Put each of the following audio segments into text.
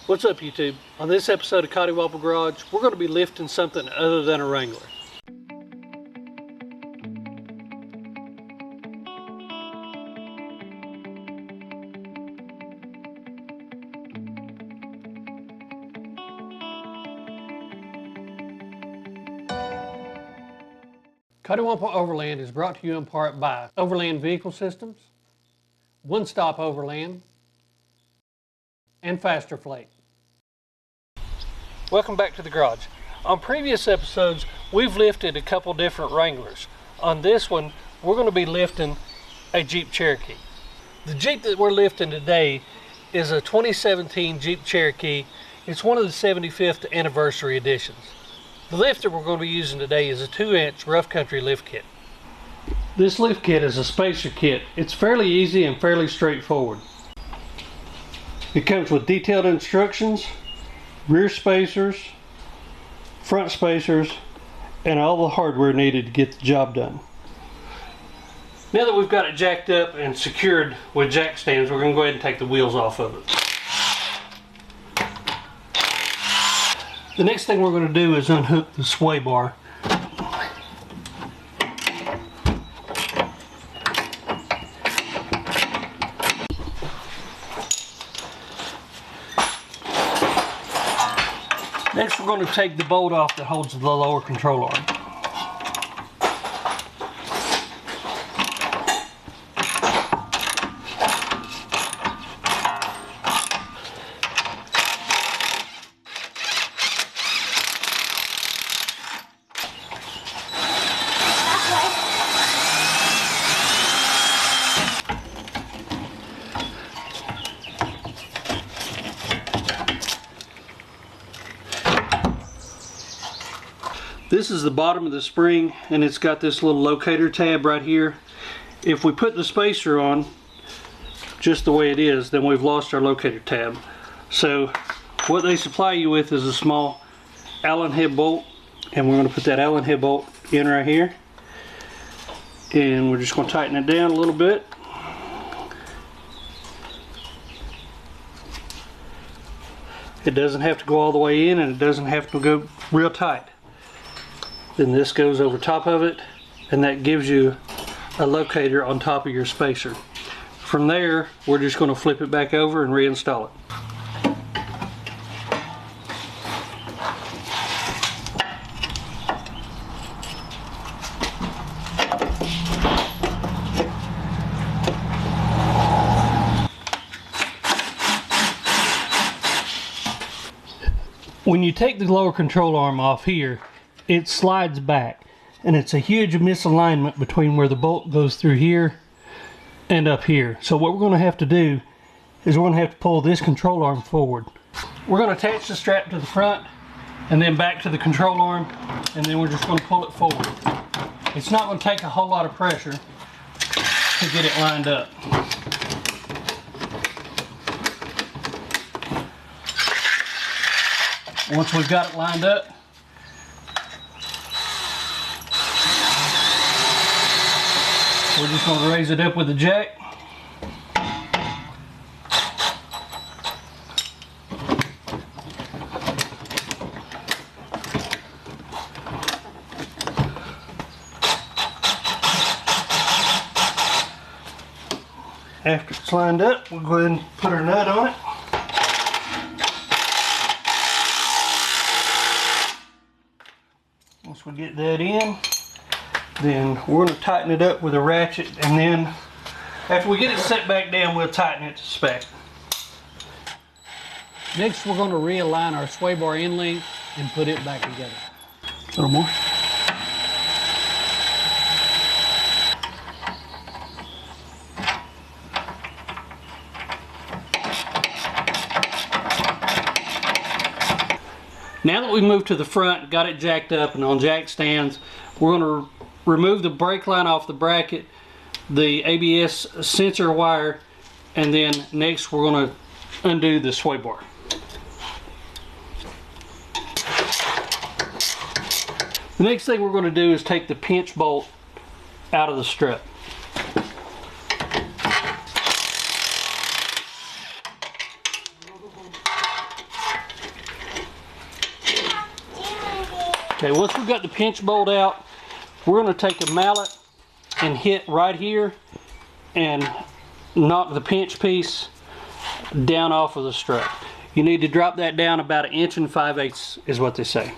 What's up, YouTube? On this episode of Coddiwomple Garage, we're going to be lifting something other than a Wrangler. Coddiwomple Overland is brought to you in part by Overland Vehicle Systems, Stop Overland, and Faster Flate. Welcome back to the garage. On previous episodes, we've lifted a couple different Wranglers. On this one, we're going to be lifting a Jeep Cherokee. The Jeep that we're lifting today is a 2017 Jeep Cherokee. It's one of the 75th anniversary editions. The lift that we're going to be using today is a 2-inch rough country lift kit. This lift kit is a spacer kit. It's fairly easy and fairly straightforward. It comes with detailed instructions, rear spacers, front spacers, and all the hardware needed to get the job done. Now that we've got it jacked up and secured with jack stands, we're going to go ahead and take the wheels off of it. The next thing we're going to do is unhook the sway bar. Next, we're going to take the bolt off that holds the lower control arm. This is the bottom of the spring, and it's got this little locator tab right here. If we put the spacer on just the way it is, then we've lost our locator tab. So what they supply you with is a small Allen head bolt, and we're going to put that Allen head bolt in right here, and we're just going to tighten it down a little bit. It doesn't have to go all the way in, and it doesn't have to go real tight. Then this goes over top of it, and that gives you a locator on top of your spacer. From there, we're just going to flip it back over and reinstall it. When you take the lower control arm off here, it slides back, and it's a huge misalignment between where the bolt goes through here and up here. So what we're going to have to do is we're going to have to pull this control arm forward. We're going to attach the strap to the front and then back to the control arm, and then we're just going to pull it forward. It's not going to take a whole lot of pressure to get it lined up. Once we've got it lined up, we're just going to raise it up with the jack. After it's lined up, we'll go ahead and put our nut on it. Once we get that in, then we're going to tighten it up with a ratchet, and then after we get it set back down, we'll tighten it to spec. Next, we're going to realign our sway bar end length and put it back together. A little more. Now that we've moved to the front, got it jacked up and on jack stands, we're going to remove the brake line off the bracket, the ABS sensor wire, and then next we're going to undo the sway bar. The next thing we're going to do is take the pinch bolt out of the strut. Okay, once we've got the pinch bolt out, we're going to take a mallet and hit right here and knock the pinch piece down off of the strut. You need to drop that down about 1 5/8 inches is what they say.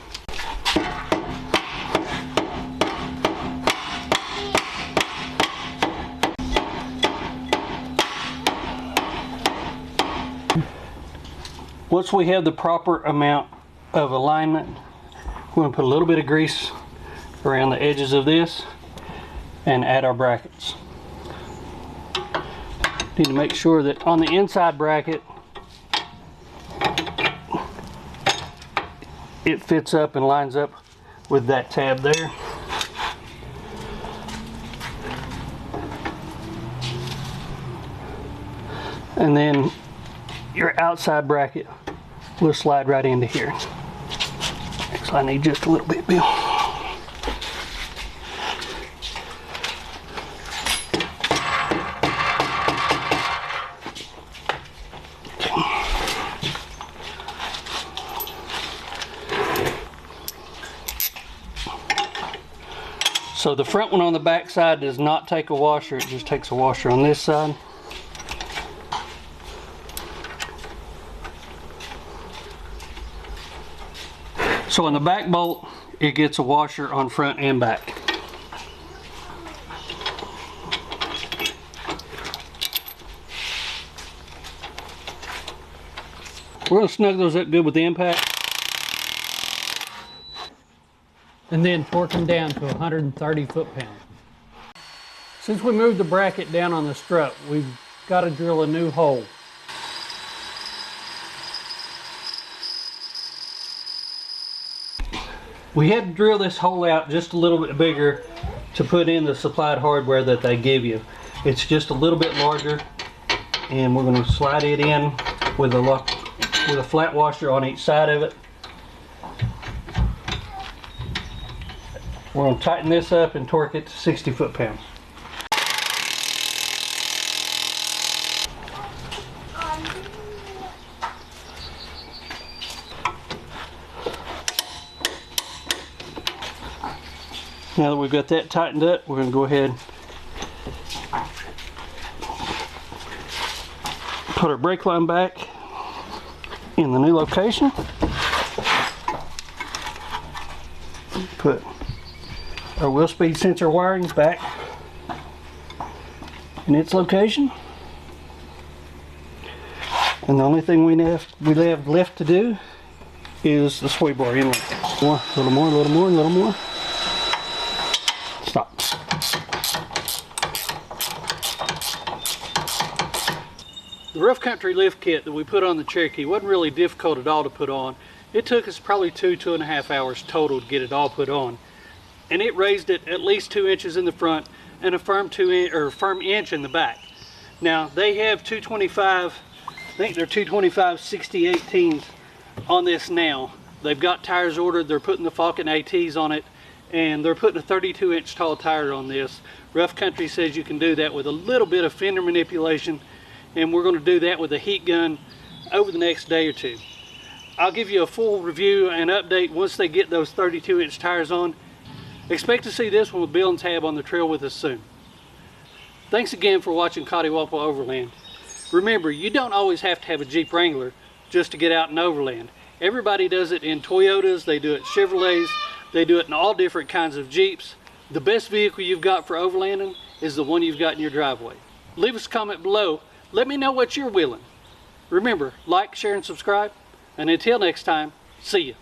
Once we have the proper amount of alignment, we're going to put a little bit of grease around the edges of this and add our brackets. Need to make sure that on the inside bracket it fits up and lines up with that tab there. And then your outside bracket will slide right into here. So I need just a little bit, Bill. So the front one on the back side does not take a washer, it just takes a washer on this side. So on the back bolt, it gets a washer on front and back. We're going to snug those up good with the impact. And then torque them down to 130 foot-pounds. Since we moved the bracket down on the strut, we've got to drill a new hole. We had to drill this hole out just a little bit bigger to put in the supplied hardware that they give you. It's just a little bit larger, and we're going to slide it in with a flat washer on each side of it. We're going to tighten this up and torque it to 60 foot-pounds. Now that we've got that tightened up, we're going to go ahead and put our brake line back in the new location. Put our wheel speed sensor wiring back in its location. And the only thing we have left to do is the sway bar inlet. A little more, a little more, a little more. Stop. The rough country lift kit that we put on the Cherokee wasn't really difficult at all to put on. It took us probably 2.5 hours total to get it all put on. And it raised it at least 2 inches in the front and a firm inch in the back. Now they have 225, I think they're 225 60/18s on this now. They've got tires ordered, they're putting the Falcon ATs on it, and they're putting a 32-inch tall tire on this. Rough Country says you can do that with a little bit of fender manipulation, and we're going to do that with a heat gun over the next day or two. I'll give you a full review and update once they get those 32-inch tires on. Expect to see this one with Bill and Tab on the trail with us soon. Thanks again for watching Coddiwomple Overland. Remember, you don't always have to have a Jeep Wrangler just to get out and overland. Everybody does it in Toyotas, they do it Chevrolets, they do it in all different kinds of Jeeps. The best vehicle you've got for overlanding is the one you've got in your driveway. Leave us a comment below. Let me know what you're willing. Remember, like, share, and subscribe. And until next time, see ya.